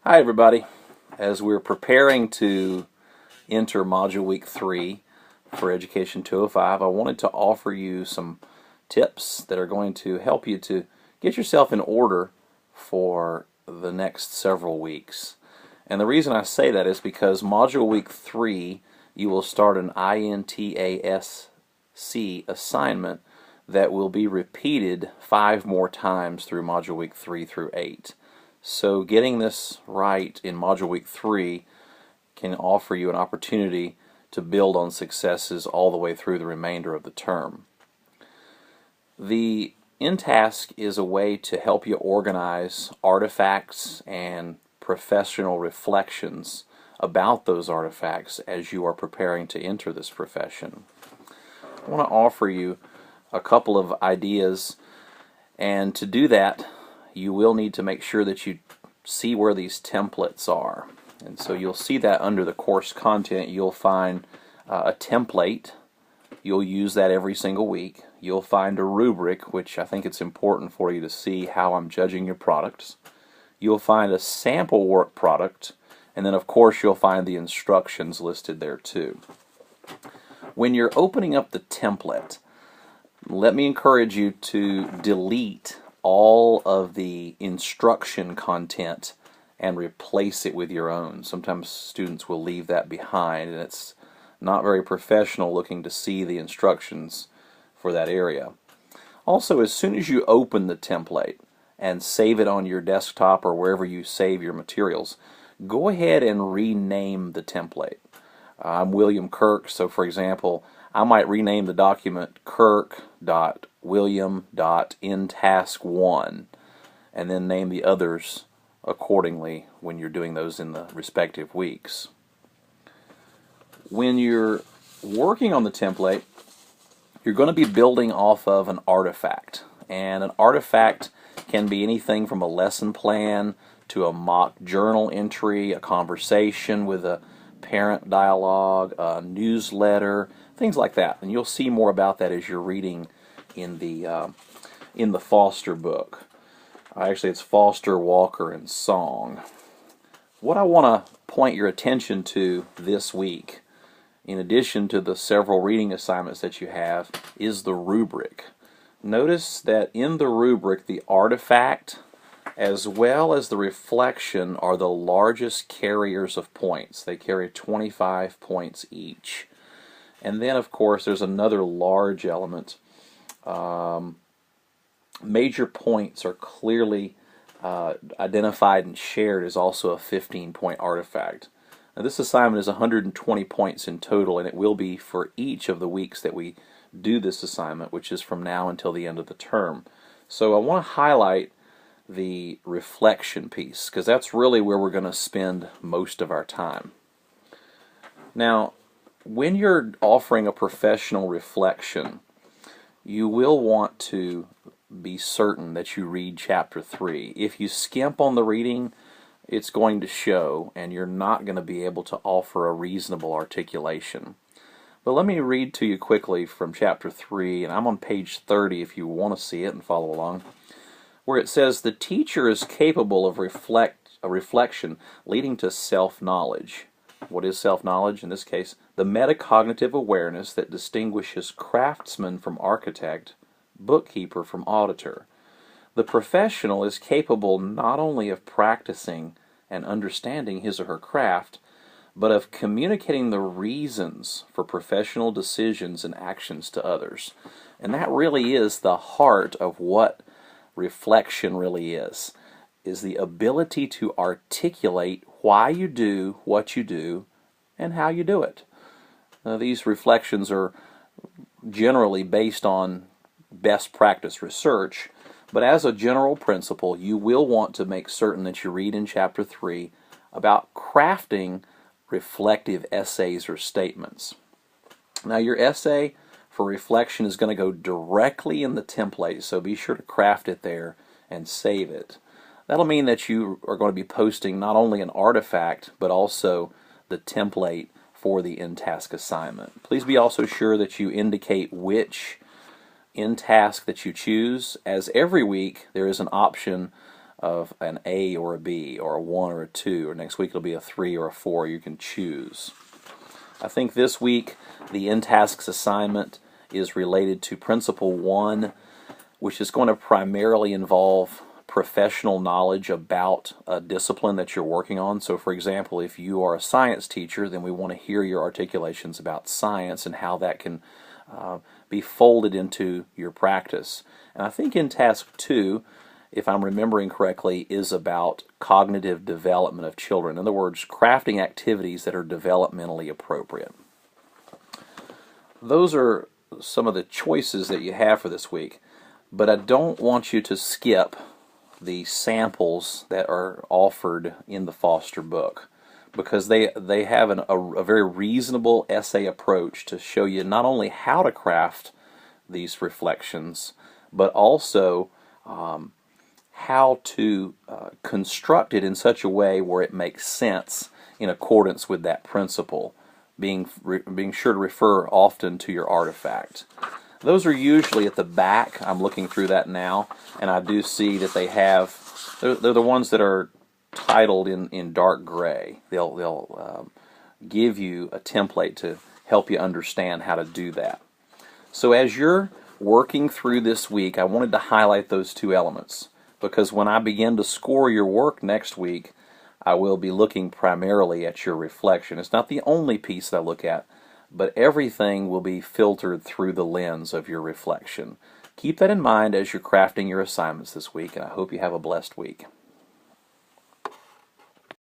Hi everybody. As we're preparing to enter Module Week 3 for Education 205, I wanted to offer you some tips that are going to help you to get yourself in order for the next several weeks. And the reason I say that is because Module Week 3, you will start an Intasc assignment that will be repeated 5 more times through Module Week 3 through 8. So getting this right in Module Week 3 can offer you an opportunity to build on successes all the way through the remainder of the term. The Intasc is a way to help you organize artifacts and professional reflections about those artifacts as you are preparing to enter this profession. I want to offer you a couple of ideas, and to do that you will need to make sure that you see where these templates are. And so you'll see that under the course content you'll find a template. You'll use that every single week. You'll find a rubric, which I think it's important for you to see how I'm judging your products. You'll find a sample work product, and then of course you'll find the instructions listed there too. When you're opening up the template, let me encourage you to delete all of the instruction content and replace it with your own. Sometimes students will leave that behind, and it's not very professional looking to see the instructions for that area. Also, as soon as you open the template and save it on your desktop or wherever you save your materials, go ahead and rename the template. I'm William Kirk, so for example, I might rename the document kirk.william.intask1 and then name the others accordingly when you're doing those in the respective weeks. When you're working on the template, you're going to be building off of an artifact, and an artifact can be anything from a lesson plan to a mock journal entry, a conversation with a parent dialogue, a newsletter, things like that. And you'll see more about that as you're reading in the Foster book. Actually, it's Foster, Walker, and Song. What I want to point your attention to this week, in addition to the several reading assignments that you have, is the rubric. Notice that in the rubric, the artifact as well as the reflection are the largest carriers of points. They carry 25 points each. And then, of course, there's another large element. Major points are clearly identified and shared as also a 15-point artifact. Now, this assignment is 120 points in total, and it will be for each of the weeks that we do this assignment, which is from now until the end of the term. So I want to highlight the reflection piece, because that's really where we're going to spend most of our time. Now, when you're offering a professional reflection, you will want to be certain that you read Chapter 3. If you skimp on the reading, it's going to show, and you're not going to be able to offer a reasonable articulation. But let me read to you quickly from Chapter 3, and I'm on page 30 if you want to see it and follow along, where it says, the teacher is capable of a reflection leading to self-knowledge. What is self-knowledge? In this case, the metacognitive awareness that distinguishes craftsman from architect, bookkeeper from auditor. The professional is capable not only of practicing and understanding his or her craft, but of communicating the reasons for professional decisions and actions to others. And that really is the heart of what reflection really is the ability to articulate why you do what you do and how you do it. Now, these reflections are generally based on best practice research, but as a general principle, you will want to make certain that you read in Chapter 3 about crafting reflective essays or statements. Now, your essay for reflection is going to go directly in the template, so be sure to craft it there and save it. That'll mean that you are going to be posting not only an artifact, but also the template for the Intasc assignment. Please be also sure that you indicate which Intasc that you choose, as every week there is an option of an A or a B, or a 1 or a 2, or next week it'll be a 3 or a 4. You can choose. I think this week the Intasc assignment is related to Principle 1, which is going to primarily involve professional knowledge about a discipline that you're working on. So for example, if you are a science teacher, then we want to hear your articulations about science and how that can be folded into your practice. And I think in Task 2, if I'm remembering correctly, is about cognitive development of children. In other words, crafting activities that are developmentally appropriate. Those are some of the choices that you have for this week, but I don't want you to skip the samples that are offered in the Foster book, because they have a very reasonable essay approach to show you not only how to craft these reflections, but also how to construct it in such a way where it makes sense in accordance with that principle, being sure to refer often to your artifact. Those are usually at the back. I'm looking through that now, and I do see that they have, they're the ones that are titled in dark gray. They'll give you a template to help you understand how to do that. So as you're working through this week, I wanted to highlight those two elements, because when I begin to score your work next week, I will be looking primarily at your reflection. It's not the only piece that I look at, but everything will be filtered through the lens of your reflection. Keep that in mind as you're crafting your assignments this week, and I hope you have a blessed week.